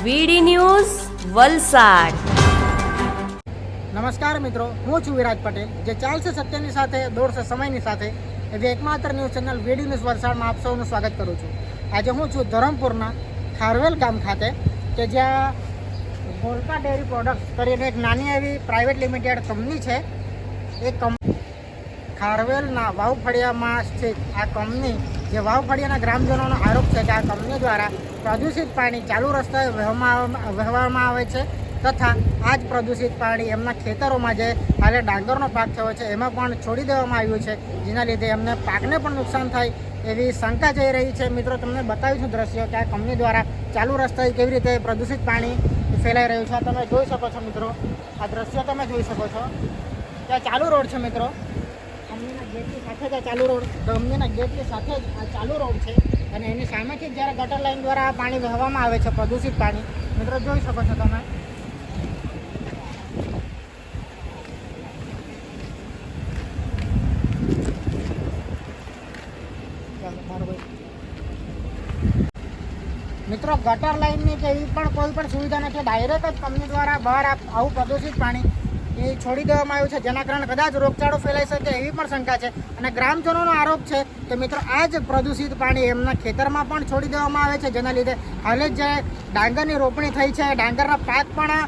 વીડી news Valsad. નમસ્કાર મિત્રો, હું છું વિરાજ પટેલ, જે ચાલશે સત્યની સાથે દોડશે સમયની સાથે એવી એકમાત્ર ન્યૂઝ ચેનલ વીડી ન્યૂઝ વલસાડમાં આપ સૌનું સ્વાગત કરું છું. આજે હું છું ધરમપુરના ખારવેલ ગામ ખાતે, કે જ્યાં ગોલકા ડેરી પ્રોડક્ટ્સ કરીને એક નાની એવી પ્રાઇવેટ લિમિટેડ કંપની છે. એ ખારવેલના વાવફળિયામાં સ્થિત આ કંપની, જે વાવફળિયાના ગ્રામજનોનો આરોપ છે કે આ કંપની દ્વારા પ્રદૂષિત પાણી ચાલુ રસ્તાએ વહેવામાં આવે છે, તથા આ જ પ્રદૂષિત પાણી એમના ખેતરોમાં જે હાલે ડાંગરનો પાક થયો છે એમાં પણ છોડી દેવામાં આવ્યું છે, જેના લીધે એમને પાકને પણ નુકસાન થાય એવી શંકા જઈ રહી છે. મિત્રો, તમને બતાવીશું દ્રશ્યો કે આ કંપની દ્વારા ચાલુ રસ્તાએ કેવી રીતે પ્રદૂષિત પાણી ફેલાઈ રહ્યું છે. તમે જોઈ શકો છો મિત્રો, આ દ્રશ્યો તમે જોઈ શકો છો. ત્યાં ચાલુ રોડ છે મિત્રો, કંપનીના ગેટની સાથે જ આ ચાલુ રોડ, કંપનીના ગેટની સાથે જ આ ચાલુ રોડ છે, અને એની સામેથી જ્યારે ગટર લાઈન દ્વારા આ પાણી વહેવામાં આવે છે, પ્રદૂષિત પાણી. મિત્રો, જોઈ શકો છો તમે. મિત્રો, ગટર લાઈનની કે એવી પણ કોઈ પણ સુવિધા નથી. ડાયરેક્ટ જ કંપની દ્વારા બહાર આવું પ્રદૂષિત પાણી એ છોડી દેવામાં આવ્યું છે, જેના કારણે કદાચ રોગચાળો ફેલાઈ શકે એવી પણ શંકા છે. અને ગ્રામજનોનો આરોપ છે કે મિત્રો, આ જ પ્રદૂષિત પાણી એમના ખેતરમાં પણ છોડી દેવામાં આવે છે, જેના લીધે હાલે જ જે ડાંગરની રોપણી થઈ છે, ડાંગરના પાક પણ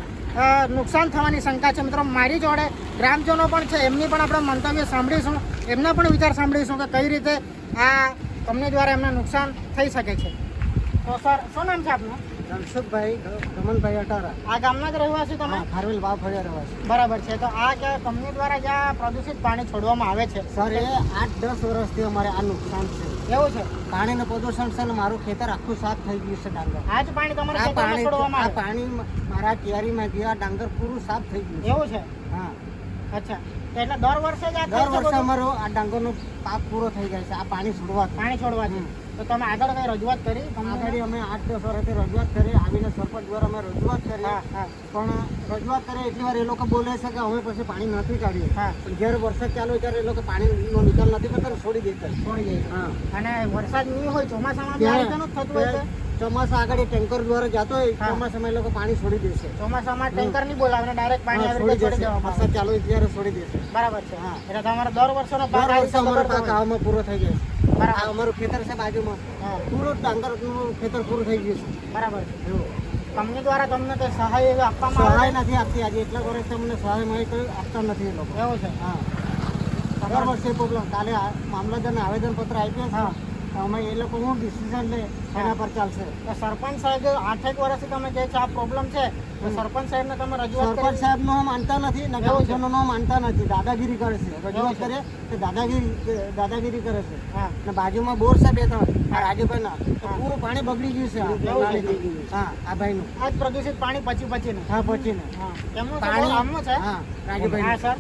નુકસાન થવાની શંકા છે. મિત્રો, મારી જોડે ગ્રામજનો પણ છે, એમની પણ આપણે મંતવ્ય સાંભળીશું, એમના પણ વિચાર સાંભળીશું કે કઈ રીતે આ કંપની દ્વારા એમને નુકસાન થઈ શકે છે. તો સર, શું નામ છે આપનું? ધનસુખભાઈ રમણભાઈ અટારા. આ ગામના જ રહેવાસી તમે? ખારવેલ વાવફળિયા રહેવાસી. બરાબર છે. તો આ જે કંપની દ્વારા જ્યાં પ્રદૂષિત પાણી છોડવામાં આવે છે સર, એ 8-10 વર્ષથી અમારે આ નુકસાન છે. એવું છે? પાણીનું પ્રદૂષણ છે ને મારું ખેતર આખું સાફ થઈ ગયું છે. ડાંગર આ જ પાણી તમારા ખેતરમાં છોડવામાં આવે? પાણી મારા કિયારીમાં ગયા, ડાંગર પૂરું સાફ થઈ ગયું. એવું છે? હા. અચ્છા, તો એટલે દર વર્ષે જ આ દર વર્ષે અમારો આ ડાંગરનો પાક પૂરો થઈ જાય છે આ પાણી છોડવાથી. તો તમે આગળ કઈ રજૂઆત કરી? આગળ અમે 8-10 વર્ષથી રજૂઆત કરી, આવીને સરપંચ દ્વારા અમે રજૂઆત કરી. પણ રજૂઆત કરી એટલી વાર એ લોકો બોલે છે કે અમે પછી પાણી નથી કાઢીએ. પણ જ્યારે વરસાદ ચાલુ હોય ત્યારે એ લોકો પાણીનો નિકાલ નથી કરતા, છોડી દેતા. હા. અને વરસાદ નહીં હોય, ચોમાસામાં બી આ રીતનું થતું હોય છે. ચોમાસા આગળ ટેન્કર દ્વારા જતો હોય, ચોમાસામાં એ લોકો પાણી છોડી દેશે. ચોમાસામાં ટેન્કર નહીં બોલાવે, ડાયરેક્ટ પાણી આવી રીતે છોડી દેવામાં આવે. વરસાદ ચાલુ હોય ત્યારે છોડી દેશે. બરાબર છે. હા, એટલે તમારો દર વર્ષનો પાક અમારો પાક આવામાં પૂરો થઈ ગયો છે. અમારું ખેતર છે બાજુમાં, પૂરું ડાંગરનું ખેતર પૂરું થઈ ગયું છે. બરાબર છે. કંપની દ્વારા તમને કઈ સહાય એવી આપવામાં સહાય નથી આપતી. આજે એટલા વર્ષથી અમને સહાય કોઈ આપતા નથી એ લોકો. એવું છે? હા. દર વર્ષે પ્રોબ્લેમ. કાલે મામલતદારને આવેદનપત્ર આપ્યું છે, અમે એ લોકો શું ડિસિઝન લે એના પર ચાલશે. તો સરપંચ સાહેબ 8 વર્ષથી તમે જે છે આ પ્રોબ્લેમ છે, તો સરપંચ સાહેબને તમે રજૂઆત કરી? સરપંચ સાહેબ નો માનતા નથી ને ગામજનો નો માનતા નથી, દાદાગીરી કરે છે. રજૂઆત કરે તો દાદાગીરી કરે છે. ને બાજુમાં બોર છે 2-3 રાજુભાઈ ના, પૂરું પાણી બગડી ગયું છે. હા, આ ભાઈ નું આ જ પ્રદૂષિત પાણી પચીને. હા, પચીને. કેમનું પાણી આમનું છે? હા, રાજુભાઈ. હા સર,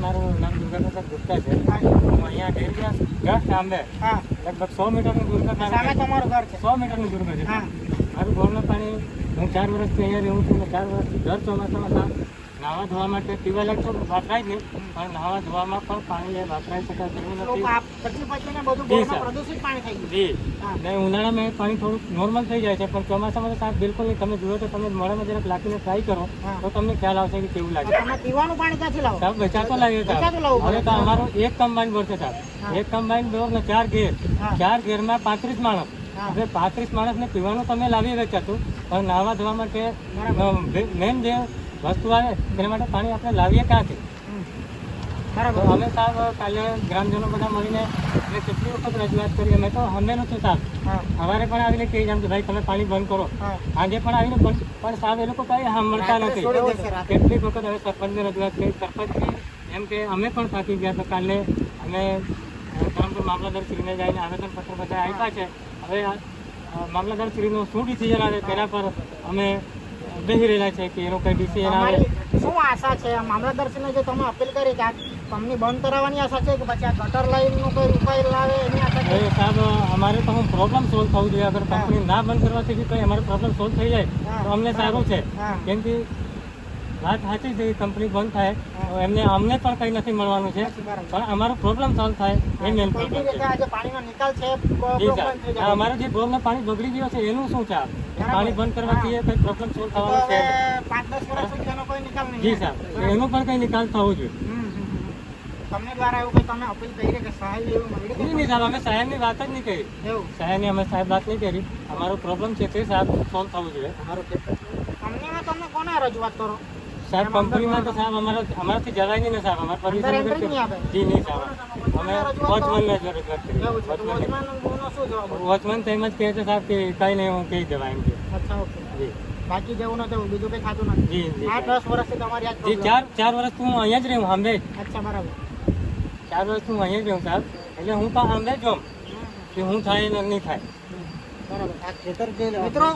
મારું નામ દુર્ગાપ્રસાદ ગુપ્તા છે. હું અહીંયા ડેરીના જસ્ટ સામે લગભગ 100 મીટરનું દૂર સામે તમારું ઘર છે? 100 મીટરનું દૂર છે. મારું બોરનું પાણી, હું 4 વર્ષથી અહીંયા રહું છું. 4 વર્ષથી દર ચોમાસામાં નાહવા ધોવા માટે ટ્યુબવેલ તો વાપરાય જ નહીં, પણ નાહવા ધોવામાં પણ પાણી વાપરાઈ શકાય તેવું નથી. ને ઉનાળામાં પાણી થોડુંક નોર્મલ થઈ જાય છે, પણ ચોમાસામાં તો બિલકુલ નહીં. તમે જુઓ તો તમે મોડામાં જરાક લાખીને ટ્રાય કરો તો તમને ખ્યાલ આવશે કે કેવું લાગે. પીવાનું પાણી ક્યાંથી લાવો? સાહેબ, વેચાતો લાગે સાહેબ. હવે તો અમારો એક કમ્બાઈન બોર છે સાહેબ. એક કમ્બાઈન બોર ને 4 ઘેર, 4 ઘેરમાં 35 માણસ. હવે 35 માણસને પીવાનું તમે લાવી વેચાતું, પણ નાહવા ધોવા માટે મેન જે વસ્તુ આવે તેના માટે પાણી આપણે લાવીએ ક્યાંથી? બરાબર. અમે સાહેબ કાલે ગ્રામજનો બધા મળીને અમે કેટલી વખત રજૂઆત કરી. અમે તો હમેનું છું સાહેબ, સવારે પણ આવીને કહી જામ કે ભાઈ તમે પાણી બંધ કરો, આજે પણ આવીને પણ સાહેબ એ લોકો કઈ સાંભળતા નથી. કેટલીક વખત હવે સરપંચને રજૂઆત કરી, સરપંચ એમ કે અમે પણ થાકી ગયા. તો કાલે અમે ધરમપુર મામલતદારશ્રીને જઈને આવેદનપત્ર બધા આપ્યા છે. હવે મામલતદારશ્રીનું શું ડિસિઝન આવે તેના પર અમે બેસી રહેલા છે કે એનો કઈ ડિસિઝન આવે. શું આશા છે મામલતદારશ્રીને જે તમે અપીલ કરી કે આ કંપની બંધ કરાવવાની આશા છે, કે પછી આ ગટર લાઈનનો કોઈ ઉપાય લાવે એની આશા છે? સાહેબ, અમારે તો હું પ્રોબ્લેમ સોલ્વ થવું જોઈએ. અગર કંપની ના બંધ કરવાથી કંઈ અમારો પ્રોબ્લેમ સોલ્વ થઈ જાય તો અમને સારું છે. કેમ કે વાત સાચી છે, કંપની બંધ થાય તો એમને અમને પણ કંઈ નથી મળવાનું છે, પણ અમારો પ્રોબ્લેમ સોલ્વ થાય એ મેન કોઈ બી પ્રોબ્લેમ છે. રીતે આજે પાણીનો નિકાલ છે જી problem સાહેબ, થઈ આ જાય. અમારે જે બોરમાં પાણી બગડી ગયો છે એનું શું છે? પાણી બંધ કરવાથી એ કંઈ પ્રોબ્લેમ સોલ્વ તો થવાનો છે હવે 5-10 વર્ષ સુધી એનો કોઈ નિકાલ નહીં. જી સાહેબ, એનો પણ કંઈ નિકાલ થવો જોઈએ. તમને દ્વારા એવું કંઈ તમે અપીલ કરી કે સહાય એવું મળી કે નહીં સાહેબ, અમે સાહેબની વાત જ નહીં કરી, એવું સાહેબની અમે સાહેબ વાત નહીં કરી. અમારો પ્રોબ્લેમ છે તે સાહેબ સોલ્વ થવું જોઈએ. કંપનીમાં તમે કોને રજૂઆત કરો? સાહેબ કંપનીમાં તો સાહેબ અમારાથી જવાય નહીં ને સાહેબ, અમારે અંદર entry પરમિશન નહીં આપે? જી નહીં સાહેબ, અમે વોચમેનને જ રજૂઆત કરી. એવું છે. તો વોચમેનનો શું જવાબ હોય? વોચમેન તો એમ જ કહે છે સાહેબ કે કંઈ નહીં, હું કહી દેવા એમ કે. અચ્છા, ઓકે. જી બાકી જેવું ન તેવું બીજું કંઈ ખાતું નથી. જી જી 8-10 વર્ષથી તમારી આ જ જી problem. ચાર વર્ષથી હું અહીંયા જ રહું સાંભળે જ. અચ્છા, બરાબર. 4 વર્ષથી હું અહીંયા જ રહું સાહેબ, એટલે હું પણ સાંભળે જ જોઉં કે હું થાય ને નહીં થાય. બરાબર. આ ખેતર જે મિત્રો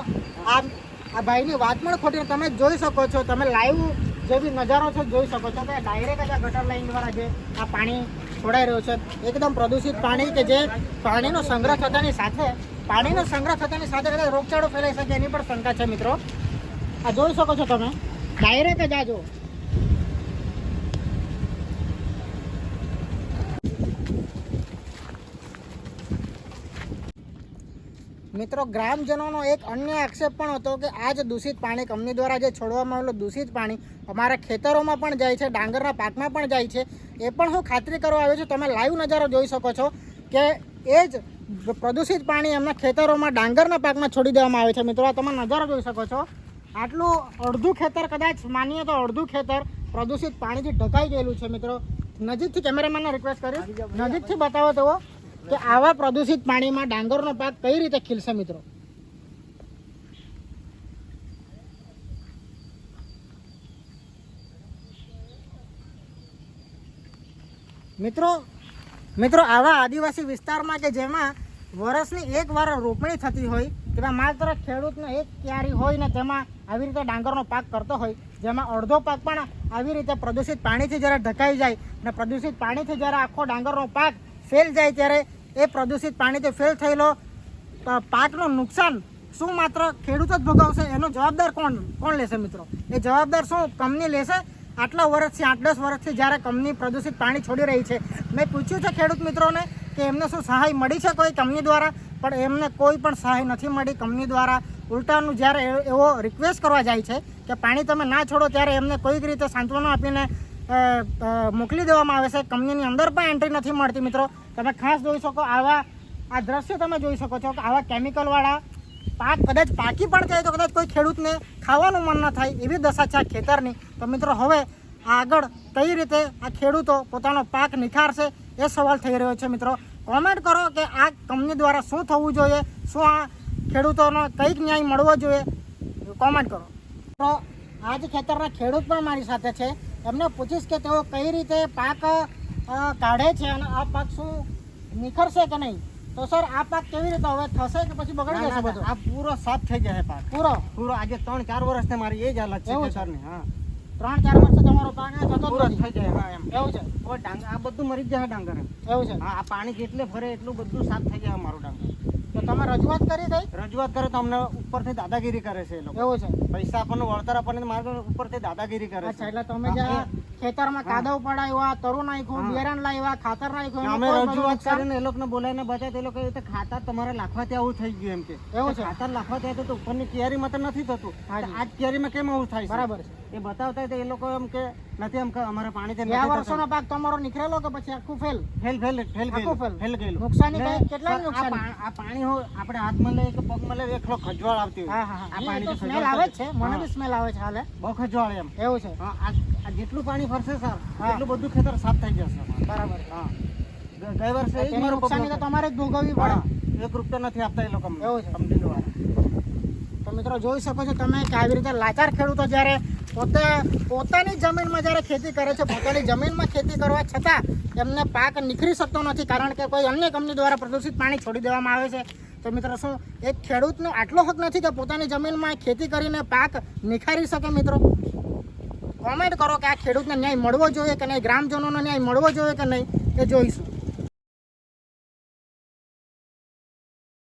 આ ભાઈની વાત પણ ખોટી નથી. તમે જોઈ શકો છો, તમે લાઈવ જે બી નજારો છે જોઈ શકો છો કે ડાયરેક્ટ જ આ ગટર લાઈન દ્વારા જે આ પાણી છોડાઈ રહ્યું છે, એકદમ પ્રદૂષિત પાણી કે જે પાણીનો સંગ્રહ થતાની સાથે કદાચ રોગચાળો ફેલાઈ શકે એની પણ શંકા છે. મિત્રો આ જોઈ શકો છો તમે, ડાયરેક્ટ જ આ જો મિત્રો ગ્રામજનોનો એક અન્ય આક્ષેપ પણ હતો કે આ જ દૂષિત પાણી કંપની દ્વારા જે છોડવામાં આવેલું દૂષિત પાણી અમારા ખેતરોમાં પણ જાય છે, ડાંગરના પાકમાં પણ જાય છે. એ પણ હું ખાતરી કરવા આવ્યો છું. તમે લાઈવ નજારો જોઈ શકો છો કે એ જ પ્રદૂષિત પાણી એમના ખેતરોમાં ડાંગરના પાકમાં છોડી દેવામાં આવે છે. મિત્રો આ તમે નજારો જોઈ શકો છો, આટલું અડધું ખેતર, કદાચ માનીએ તો અડધું ખેતર પ્રદૂષિત પાણીથી ઢકાઈ ગયેલું છે. મિત્રો નજીકથી કેમેરામેનને રિક્વેસ્ટ કરીશ, નજીકથી બતાવો તેઓ કે આવા પ્રદૂષિત પાણીમાં ડાંગરનો પાક કઈ રીતે ખીલશે. મિત્રો આવા આદિવાસી વિસ્તારમાં કે જેમાં વર્ષની એક વાર રોપણી થતી હોય, તેમાં માત્ર ખેડૂતને એક ક્યારી હોય ને તેમાં આવી રીતે ડાંગરનો પાક કરતો હોય, જેમાં અડધો પાક પણ આવી રીતે પ્રદૂષિત પાણીથી જ્યારે ઢકાઈ જાય ને પ્રદૂષિત પાણીથી જ્યારે આખો ડાંગરનો પાક ફેલ જાય, ત્યારે એ પ્રદૂષિત પાણીથી ફેલ થયેલો પાકનું નુકસાન શું માત્ર ખેડૂત જ ભોગવશે? એનો જવાબદાર કોણ લેશે? મિત્રો એ જવાબદાર શું કંપની લેશે? આટલા વર્ષથી 8-10 વર્ષથી જ્યારે કંપની પ્રદૂષિત પાણી છોડી રહી છે, મેં પૂછ્યું છે ખેડૂત મિત્રોને કે એમને શું સહાય મળી છે કોઈ કંપની દ્વારા, પણ એમને કોઈ પણ સહાય નથી મળી કંપની દ્વારા. ઉલટાનું જ્યારે એવો રિક્વેસ્ટ કરવા જાય છે કે પાણી તમે ના છોડો, ત્યારે એમને કોઈક રીતે સાંત્વના આપીને મોકલી દેવામાં આવે છે. કંપનીની અંદર પણ એન્ટ્રી નથી મળતી. મિત્રો તમે ખાસ જોઈ શકો, આ દ્રશ્ય તમે જોઈ શકો છો કે આવા કેમિકલવાળા પાક કદાચ પાકી પણ જાય તો કદાચ કોઈ ખેડૂતને ખાવાનું મન ન થાય એવી દશા છે આ ખેતરની. તો મિત્રો હવે આગળ કઈ રીતે આ ખેડૂતો પોતાનો પાક નિખારશે એ સવાલ થઈ રહ્યો છે. મિત્રો કોમેન્ટ કરો કે આ કંપની દ્વારા શું થવું જોઈએ, શું આ ખેડૂતોનો કંઈક ન્યાય મળવો જોઈએ, કોમેન્ટ કરો. તો આ જ ખેતરના ખેડૂત પણ મારી સાથે છે, એમને પૂછીશ કે તેઓ કઈ રીતે પાક કાઢે છે અને આ પાક શું નિખરશે કે નહીં. તો સર આ પાક કેવી રીતે હવે થશે કે પછી બગડી જશે બધું? આ પૂરો સાફ થઈ જાય પાક, પૂરો આજે 3-4 વર્ષથી મારી એ જ હાલત છે ખેતરની. હા, 3-4 વર્ષથી તમારો પાક થતો જ પૂરો નથી. થઈ જાય. હા, એમ એવું છે? કોઈ ડાંગર આ બધું મરી જ જાય ડાંગર એમ. એવું છે? હા, આ પાણી જેટલે ફરે એટલું બધું સાફ થઈ જાય અમારું ડાંગર. તો તમે રજૂઆત કરી કઈ? રજૂઆત કરે તો અમને ઉપરથી દાદાગીરી કરે છે એ લોકો. એવું છે? પૈસા આપણને વળતર આપણને માર્ગ ઉપરથી દાદાગીરી કરે અચ્છા, છે. એટલે તમે જે ખેતરમાં કાદવ પડાવ્યા, તરુ નાખ્યું, બિયારણ લાવ્યા, ખાતર નાખ્યું, અમે એનું કોઈ બધું રજૂઆત નુકસાન? કરીને એ લોકોને બોલાવીને બતાવ્યા તો એ લોકો કહે ખાતર તમારે લાખવા ત્યાં આવું થઈ ગયું એમ કે. એવું છે? ખાતર લાખવા ત્યાં તો ઉપરની કેરીમાં તો નથી થતું, હાજી. આજ કેરીમાં કેમ આવું થાય છે? બરાબર છે. એ બતાવતા હોય તો એ લોકો એમ કે નથી, એમ કે અમારે પાણી ગયા વર્ષોનો પાક તમારો નીકળેલો કે પછી આખું ફેલ? ફેલ આખું fail. ગયેલું. નુકસાની ને કઈ? કેટલાની આ નુકસાની? આ પાણી હોય આપણે હાથમાં લઈએ કે પગમાં લઈએ એકલો ખજવાળ આવતી હોય. હા. આ એ પાણી તો તો સ્મેલ ખજવાળ આવે જ થતી. છે, મને હા. બી સ્મેલ આવે છે હાલે. બહુ ખજવાળ એમ. એવું છે? હા, આ જેટલું પાણી ફરશે સર હા. એટલું બધું ખેતર સાફ થઈ જશે અમારું. બરાબર. હા, ગઈ વર્ષે એ જ તેની મારો નુકસાની તો problem તમારે જ ભોગવવી હતો. પડે. હા, 1 રૂપિયા નથી આપતા એ લોકો અમને. એવું છે? કંપની દ્વારા. તો મિત્રો જોઈ શકો છો તમે કે આવી રીતે લાચાર ખેડૂતો જ્યારે પોતાની જમીનમાં જ્યારે ખેતી કરે છે, પોતાની જમીનમાં ખેતી કરવા છતાં એમને પાક નીકળી શકતો નથી, કારણ કે કોઈ અન્ય કંપની દ્વારા પ્રદૂષિત પાણી છોડી દેવામાં આવે છે. તો મિત્રો શું એક ખેડૂતનો આટલો હક નથી કે પોતાની જમીનમાં ખેતી કરીને પાક નિખારી શકે? મિત્રો કોમેન્ટ કરો કે આ ખેડૂતને ન્યાય મળવો જોઈએ કે નહીં, ગ્રામજનોનો ન્યાય મળવો જોઈએ કે નહીં, એ જોઈશું.